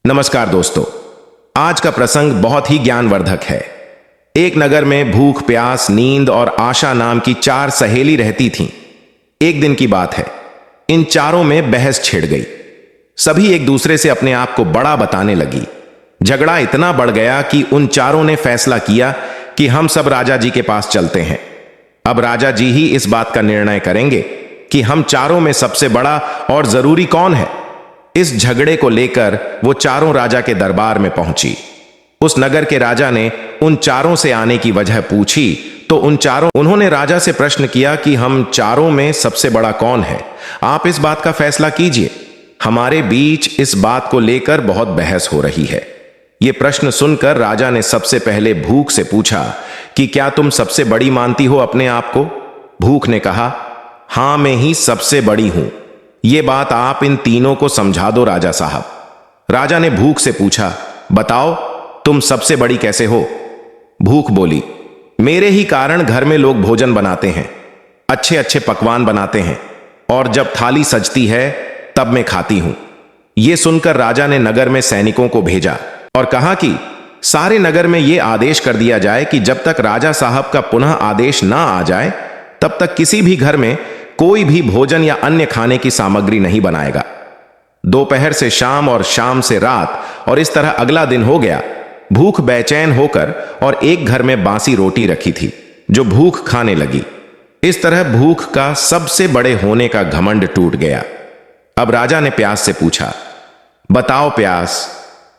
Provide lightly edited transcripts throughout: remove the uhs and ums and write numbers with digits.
नमस्कार दोस्तों, आज का प्रसंग बहुत ही ज्ञानवर्धक है। एक नगर में भूख, प्यास, नींद और आशा नाम की 4 सहेली रहती थीं। एक दिन की बात है, इन चारों में बहस छिड़ गई। सभी एक दूसरे से अपने आप को बड़ा बताने लगी। झगड़ा इतना बढ़ गया कि उन चारों ने फैसला किया कि हम सब राजा जी के पास चलते हैं। अब राजा जी ही इस बात का निर्णय करेंगे कि हम चारों में सबसे बड़ा और जरूरी कौन है। इस झगड़े को लेकर वो चारों राजा के दरबार में पहुंची। उस नगर के राजा ने उन चारों से आने की वजह पूछी तो उन्होंने राजा से प्रश्न किया कि हम चारों में सबसे बड़ा कौन है, आप इस बात का फैसला कीजिए। हमारे बीच इस बात को लेकर बहुत बहस हो रही है। ये प्रश्न सुनकर राजा ने सबसे पहले भूख से पूछा कि क्या तुम सबसे बड़ी मानती हो अपने आप को? भूख ने कहा, हां, मैं ही सबसे बड़ी हूं। ये बात आप इन तीनों को समझा दो राजा साहब। राजा ने भूख से पूछा, बताओ तुम सबसे बड़ी कैसे हो? भूख बोली, मेरे ही कारण घर में लोग भोजन बनाते हैं, अच्छे अच्छे पकवान बनाते हैं, और जब थाली सजती है तब मैं खाती हूं। यह सुनकर राजा ने नगर में सैनिकों को भेजा और कहा कि सारे नगर में यह आदेश कर दिया जाए कि जब तक राजा साहब का पुनः आदेश ना आ जाए तब तक किसी भी घर में कोई भी भोजन या अन्य खाने की सामग्री नहीं बनाएगा। दोपहर से शाम और शाम से रात और इस तरह अगला दिन हो गया। भूख बेचैन होकर और एक घर में बासी रोटी रखी थी जो भूख खाने लगी। इस तरह भूख का सबसे बड़े होने का घमंड टूट गया। अब राजा ने प्यास से पूछा, बताओ प्यास,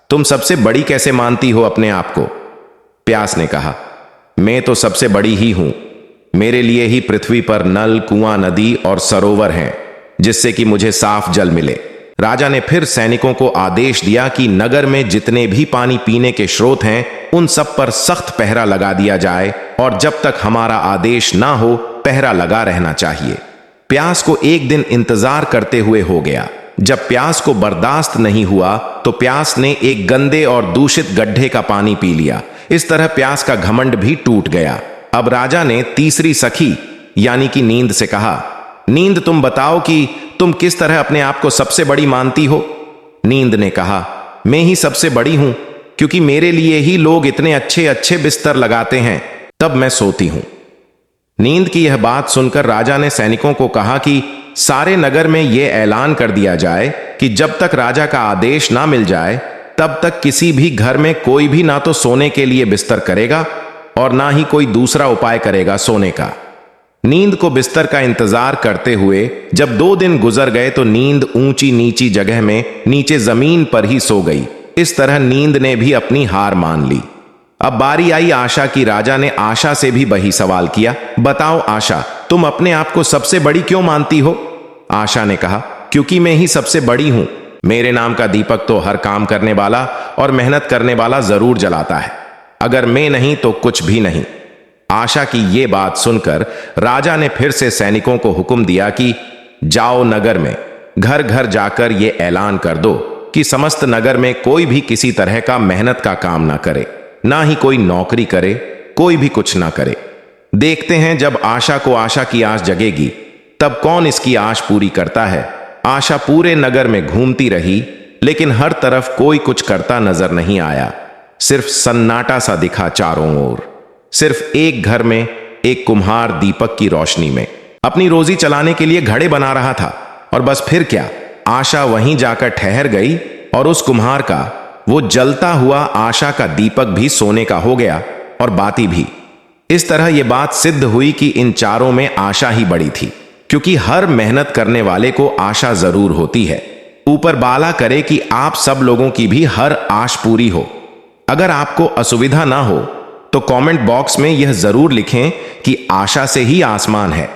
तुम सबसे बड़ी कैसे मानती हो अपने आप को? प्यास ने कहा, मैं तो सबसे बड़ी ही हूं। मेरे लिए ही पृथ्वी पर नल, कुआं, नदी और सरोवर हैं जिससे कि मुझे साफ जल मिले। राजा ने फिर सैनिकों को आदेश दिया कि नगर में जितने भी पानी पीने के स्रोत हैं उन सब पर सख्त पहरा लगा दिया जाए और जब तक हमारा आदेश ना हो पहरा लगा रहना चाहिए। प्यास को एक दिन इंतजार करते हुए हो गया। जब प्यास को बर्दाश्त नहीं हुआ तो प्यास ने एक गंदे और दूषित गड्ढे का पानी पी लिया। इस तरह प्यास का घमंड भी टूट गया। अब राजा ने तीसरी सखी यानी कि नींद से कहा, नींद, तुम बताओ कि तुम किस तरह अपने आप को सबसे बड़ी मानती हो? नींद ने कहा, मैं ही सबसे बड़ी हूं, क्योंकि मेरे लिए ही लोग इतने अच्छे अच्छे बिस्तर लगाते हैं, तब मैं सोती हूं। नींद की यह बात सुनकर राजा ने सैनिकों को कहा कि सारे नगर में यह ऐलान कर दिया जाए कि जब तक राजा का आदेश ना मिल जाए तब तक किसी भी घर में कोई भी ना तो सोने के लिए बिस्तर करेगा और ना ही कोई दूसरा उपाय करेगा सोने का। नींद को बिस्तर का इंतजार करते हुए जब 2 दिन गुजर गए तो नींद ऊंची नीची जगह में नीचे जमीन पर ही सो गई। इस तरह नींद ने भी अपनी हार मान ली। अब बारी आई आशा की। राजा ने आशा से भी वही सवाल किया, बताओ आशा, तुम अपने आप को सबसे बड़ी क्यों मानती हो? आशा ने कहा, क्योंकि मैं ही सबसे बड़ी हूं। मेरे नाम का दीपक तो हर काम करने वाला और मेहनत करने वाला जरूर जलाता है। अगर मैं नहीं तो कुछ भी नहीं। आशा की ये बात सुनकर राजा ने फिर से सैनिकों को हुक्म दिया कि जाओ नगर में घर घर जाकर ये ऐलान कर दो कि समस्त नगर में कोई भी किसी तरह का मेहनत का काम ना करे, ना ही कोई नौकरी करे, कोई भी कुछ ना करे। देखते हैं जब आशा को आशा की आस जगेगी तब कौन इसकी आश पूरी करता है। आशा पूरे नगर में घूमती रही लेकिन हर तरफ कोई कुछ करता नजर नहीं आया। सिर्फ सन्नाटा सा दिखा चारों ओर। सिर्फ एक घर में एक कुम्हार दीपक की रोशनी में अपनी रोजी चलाने के लिए घड़े बना रहा था। और बस फिर क्या, आशा वहीं जाकर ठहर गई और उस कुम्हार का वो जलता हुआ आशा का दीपक भी सोने का हो गया और बाती भी। इस तरह यह बात सिद्ध हुई कि इन चारों में आशा ही बड़ी थी, क्योंकि हर मेहनत करने वाले को आशा जरूर होती है। ऊपर बाला करे कि आप सब लोगों की भी हर आश पूरी हो। अगर आपको असुविधा ना हो तो कमेंट बॉक्स में यह जरूर लिखें कि आशा से ही आसमान है।